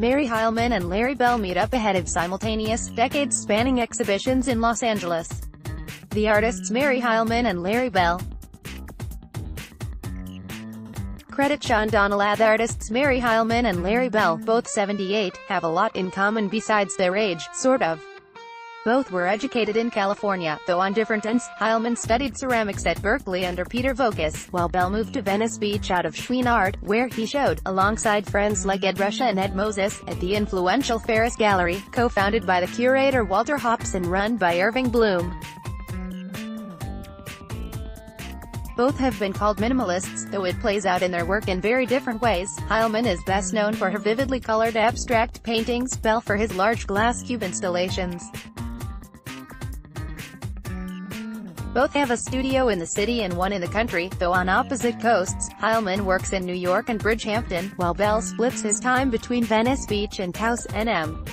Mary Heilmann and Larry Bell meet up ahead of simultaneous, decades-spanning exhibitions in Los Angeles. The artists Mary Heilmann and Larry Bell. CreditSean DonnolaThe artists Mary Heilmann and Larry Bell, both 78, have a lot in common besides their age, sort of. Both were educated in California, though on different ends. Heilmann studied ceramics at Berkeley under Peter Voulkos, while Bell moved to Venice Beach out of Chouinard, where he showed, alongside friends like Ed Ruscha and Ed Moses, at the influential Ferris Gallery, co-founded by the curator Walter Hopps and run by Irving Bloom. Both have been called minimalists, though it plays out in their work in very different ways. Heilmann is best known for her vividly colored abstract paintings, Bell for his large glass cube installations. Both have a studio in the city and one in the country, though on opposite coasts. Heilmann works in New York and Bridgehampton, while Bell splits his time between Venice Beach and Taos, NM.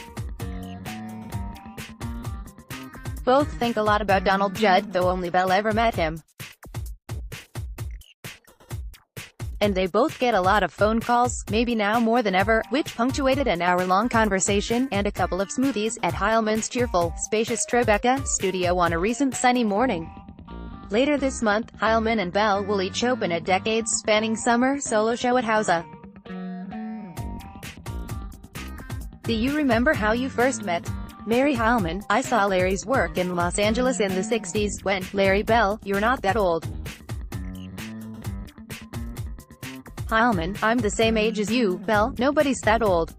Both think a lot about Donald Judd, though only Bell ever met him. And they both get a lot of phone calls, maybe now more than ever, which punctuated an hour-long conversation, and a couple of smoothies, at Heilmann's cheerful, spacious Tribeca studio on a recent sunny morning. Later this month, Heilmann and Bell will each open a decades-spanning summer solo show at Hausa. Do you remember how you first met? Mary Heilmann: I saw Larry's work in Los Angeles in the 60s. When? Larry Bell: you're not that old. Heilmann: I'm the same age as you. Bell: nobody's that old.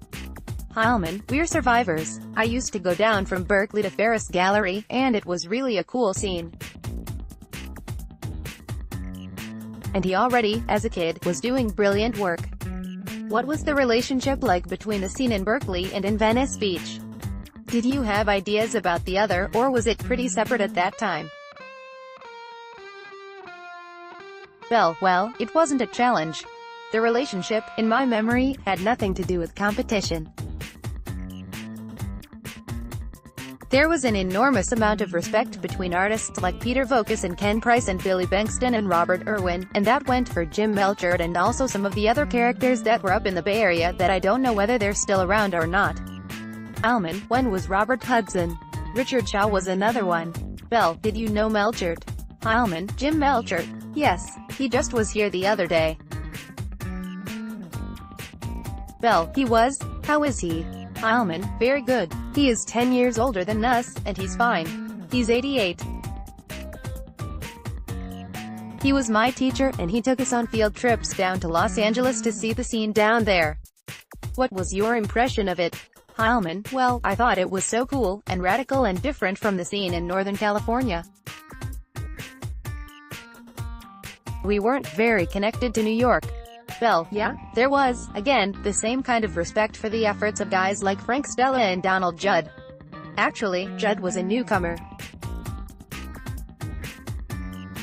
Heilmann: we're survivors. I used to go down from Berkeley to Ferris Gallery, and it was really a cool scene. And he already, as a kid, was doing brilliant work. What was the relationship like between the scene in Berkeley and in Venice Beach? Did you have ideas about the other, or was it pretty separate at that time? Bell: well, it wasn't a challenge. The relationship, in my memory, had nothing to do with competition. There was an enormous amount of respect between artists like Peter Voulkos and Ken Price and Billy Bengtson and Robert Irwin, and that went for Jim Melchert and also some of the other characters that were up in the Bay Area that I don't know whether they're still around or not. Heilmann: when was Robert Hudson? Richard Shaw was another one. Bell: did you know Melchert? Heilmann: Jim Melchert? Yes, he just was here the other day. Bell: he was? How is he? Heilmann: very good. He is 10 years older than us, and he's fine. He's 88. He was my teacher, and he took us on field trips down to Los Angeles to see the scene down there. What was your impression of it? Heilmann: well, I thought it was so cool, and radical and different from the scene in Northern California. We weren't very connected to New York. Bell: yeah, there was, again, the same kind of respect for the efforts of guys like Frank Stella and Donald Judd. Actually, Judd was a newcomer.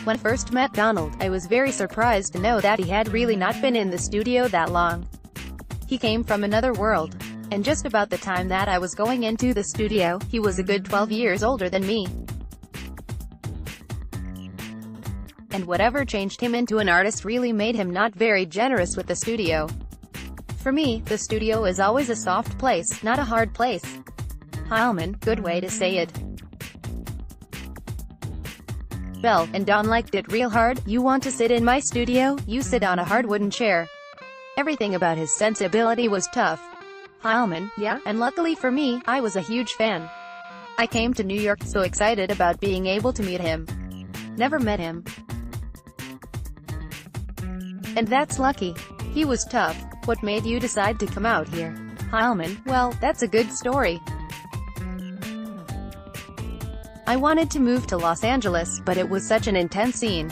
When I first met Donald, I was very surprised to know that he had really not been in the studio that long. He came from another world. And just about the time that I was going into the studio, he was a good 12 years older than me. And whatever changed him into an artist really made him not very generous with the studio. For me, the studio is always a soft place, not a hard place. Heilmann: good way to say it. Bell: and Don liked it real hard. You want to sit in my studio, you sit on a hard wooden chair. Everything about his sensibility was tough. Heilmann: yeah, and luckily for me, I was a huge fan. I came to New York so excited about being able to meet him. Never met him. And that's lucky. He was tough. What made you decide to come out here? Heilmann: well, that's a good story. I wanted to move to Los Angeles, but it was such an intense scene.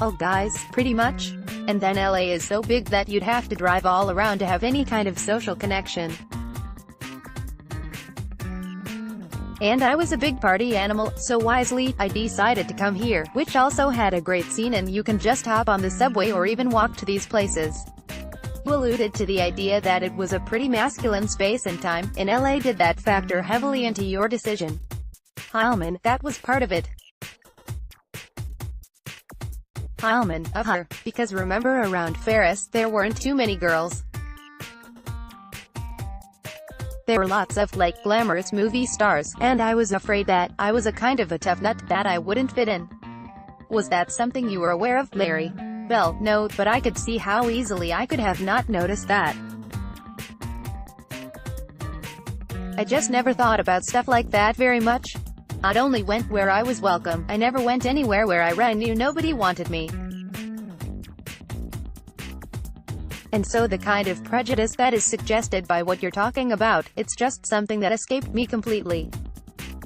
All guys, pretty much. And then LA is so big that you'd have to drive all around to have any kind of social connection. And I was a big party animal, so wisely, I decided to come here, which also had a great scene and you can just hop on the subway or even walk to these places. You alluded to the idea that it was a pretty masculine space and time, in LA. Did that factor heavily into your decision? Heilmann: that was part of it. Heilmann: because remember around Ferris, there weren't too many girls. There were lots of, like, glamorous movie stars, and I was afraid that I was a kind of a tough nut, that I wouldn't fit in. Was that something you were aware of, Larry? Bell, no, but I could see how easily I could have not noticed that. I just never thought about stuff like that very much. I'd only went where I was welcome. I never went anywhere where I knew nobody wanted me. And so the kind of prejudice that is suggested by what you're talking about, it's just something that escaped me completely.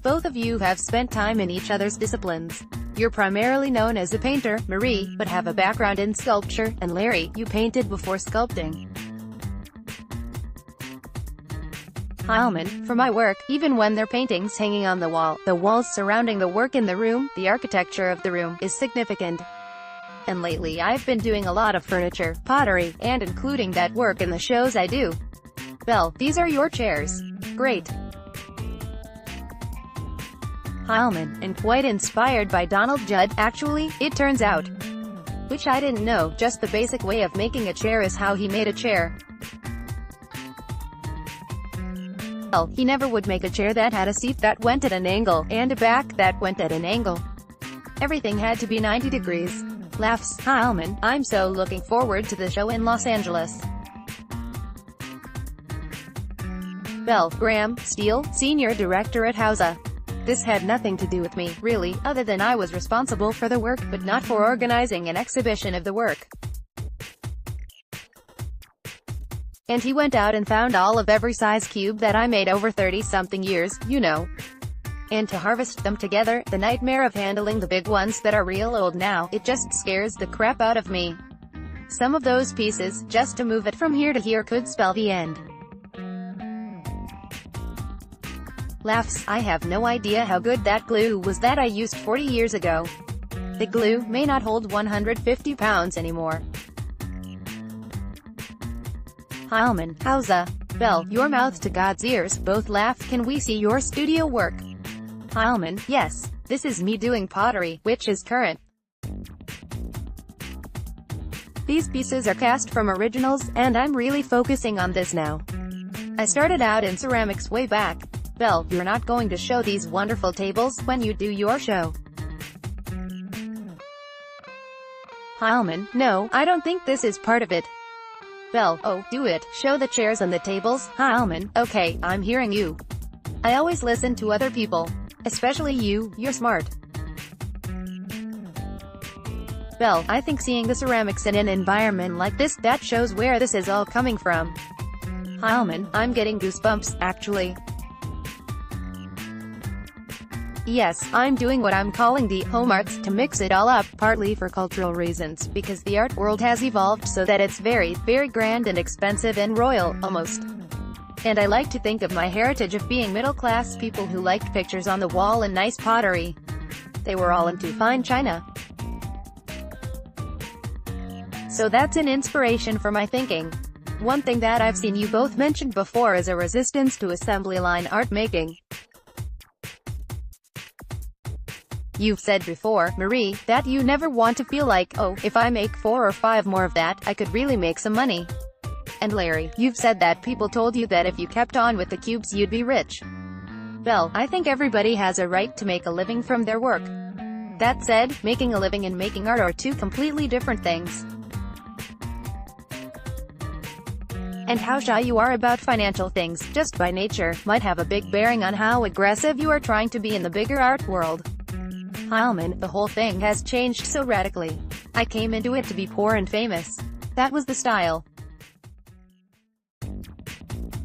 Both of you have spent time in each other's disciplines. You're primarily known as a painter, Marie, but have a background in sculpture, and Larry, you painted before sculpting. Heilmann, for my work, even when they're paintings hanging on the walls surrounding the work in the room, the architecture of the room, is significant. And lately I've been doing a lot of furniture, pottery, and including that work in the shows I do. Bell, these are your chairs. Great. Heilmann, and quite inspired by Donald Judd, actually, it turns out. Which I didn't know, just the basic way of making a chair is how he made a chair. Well, he never would make a chair that had a seat that went at an angle, and a back that went at an angle. Everything had to be 90 degrees. Laughs. Heilmann, I'm so looking forward to the show in Los Angeles. Bell, Graham Steele, Senior Director at Hausa. This had nothing to do with me, really, other than I was responsible for the work, but not for organizing an exhibition of the work. And he went out and found all of every size cube that I made over 30-something years, you know. And to harvest them together, the nightmare of handling the big ones that are real old now, it just scares the crap out of me. Some of those pieces, just to move it from here to here could spell the end. Laughs. I have no idea how good that glue was that I used 40 years ago. The glue may not hold 150 pounds anymore. Heilmann, Hausa. Bell, your mouth to God's ears, both laugh. Can we see your studio work? Heilmann, yes. This is me doing pottery, which is current. These pieces are cast from originals, and I'm really focusing on this now. I started out in ceramics way back. Bell, you're not going to show these wonderful tables when you do your show. Heilmann, no, I don't think this is part of it. Bell, oh, do it, show the chairs and the tables. Heilmann, okay, I'm hearing you. I always listen to other people. Especially you, you're smart. Bell, I think seeing the ceramics in an environment like this, that shows where this is all coming from. Heilmann, I'm getting goosebumps, actually. Yes, I'm doing what I'm calling the home arts to mix it all up, partly for cultural reasons, because the art world has evolved so that it's very, very grand and expensive and royal, almost. And I like to think of my heritage of being middle-class people who liked pictures on the wall and nice pottery. They were all into fine china. So that's an inspiration for my thinking. One thing that I've seen you both mentioned before is a resistance to assembly line art making. You've said before, Marie, that you never want to feel like, oh, if I make 4 or 5 more of that, I could really make some money. And Larry, you've said that people told you that if you kept on with the cubes you'd be rich. Bell, I think everybody has a right to make a living from their work. That said, making a living and making art are two completely different things. And how shy you are about financial things, just by nature, might have a big bearing on how aggressive you are trying to be in the bigger art world. Heilmann, the whole thing has changed so radically. I came into it to be poor and famous. That was the style.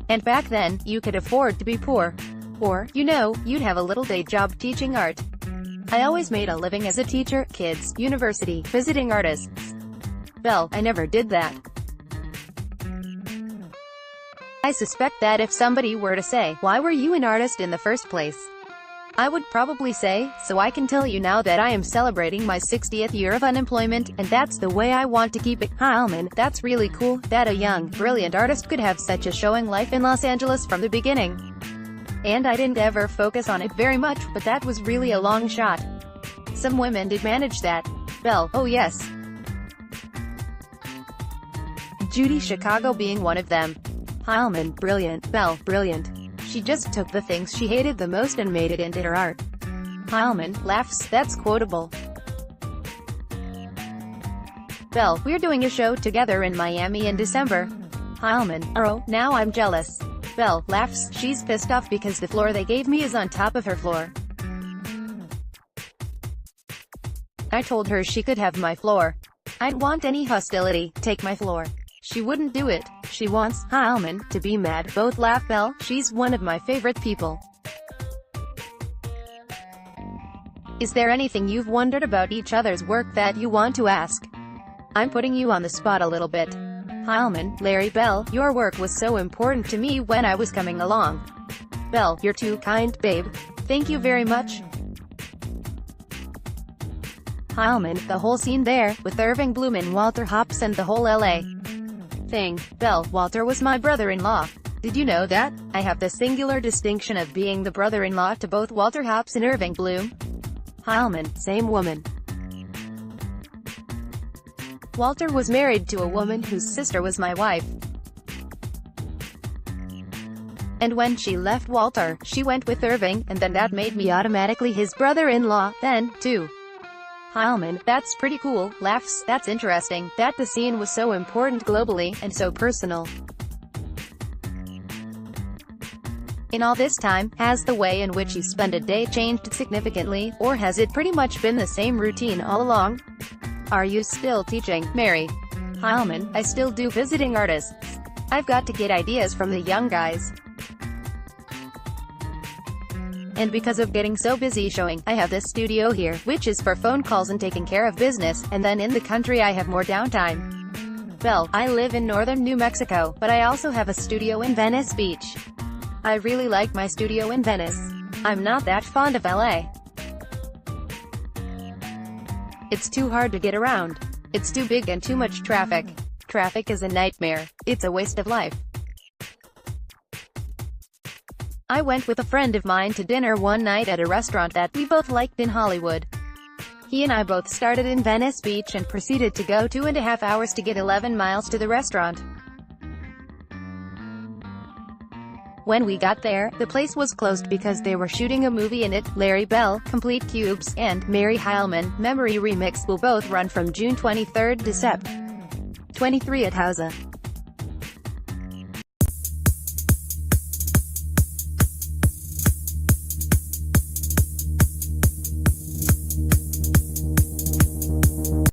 And back then, you could afford to be poor. Or, you know, you'd have a little day job teaching art. I always made a living as a teacher, kids, university, visiting artists. Bell, I never did that. I suspect that if somebody were to say, why were you an artist in the first place? I would probably say, so I can tell you now that I am celebrating my 60th year of unemployment, and that's the way I want to keep it. Heilmann, that's really cool, that a young, brilliant artist could have such a showing life in Los Angeles from the beginning. And I didn't ever focus on it very much, but that was really a long shot. Some women did manage that. Bell, oh yes. Judy Chicago being one of them. Heilmann, brilliant. Bell, brilliant. She just took the things she hated the most and made it into her art. Heilmann laughs, that's quotable. Bell, we're doing a show together in Miami in December. Heilmann, oh, now I'm jealous. Bell laughs, she's pissed off because the floor they gave me is on top of her floor. I told her she could have my floor. I'd want any hostility, take my floor. She wouldn't do it. She wants Heilmann to be mad. Both laugh. Bell, she's one of my favorite people. Is there anything you've wondered about each other's work that you want to ask? I'm putting you on the spot a little bit. Heilmann, Larry Bell, your work was so important to me when I was coming along. Bell, you're too kind, babe. Thank you very much. Heilmann, the whole scene there, with Irving Bloom and Walter Hops and the whole LA thing. Bell, Walter was my brother-in-law. Did you know that? I have the singular distinction of being the brother-in-law to both Walter Hops and Irving Bloom. Heilmann, same woman. Walter was married to a woman whose sister was my wife. And when she left Walter, she went with Irving, and then that made me automatically his brother-in-law, then, too. Heilmann, that's pretty cool, laughs, that's interesting, that the scene was so important globally, and so personal. In all this time, has the way in which you spend a day changed significantly, or has it pretty much been the same routine all along? Are you still teaching, Mary? Heilmann, I still do visiting artists. I've got to get ideas from the young guys. And because of getting so busy showing, I have this studio here, which is for phone calls and taking care of business, and then in the country I have more downtime. Bell, I live in northern New Mexico, but I also have a studio in Venice Beach. I really like my studio in Venice. I'm not that fond of LA. It's too hard to get around. It's too big and too much traffic. Traffic is a nightmare. It's a waste of life. I went with a friend of mine to dinner one night at a restaurant that we both liked in Hollywood. He and I both started in Venice Beach and proceeded to go 2.5 hours to get 11 miles to the restaurant. When we got there, the place was closed because they were shooting a movie in it. Larry Bell, Complete Cubes, and Mary Heilmann, Memory Remix will both run from June 23 to Sept. 23 at Hausa.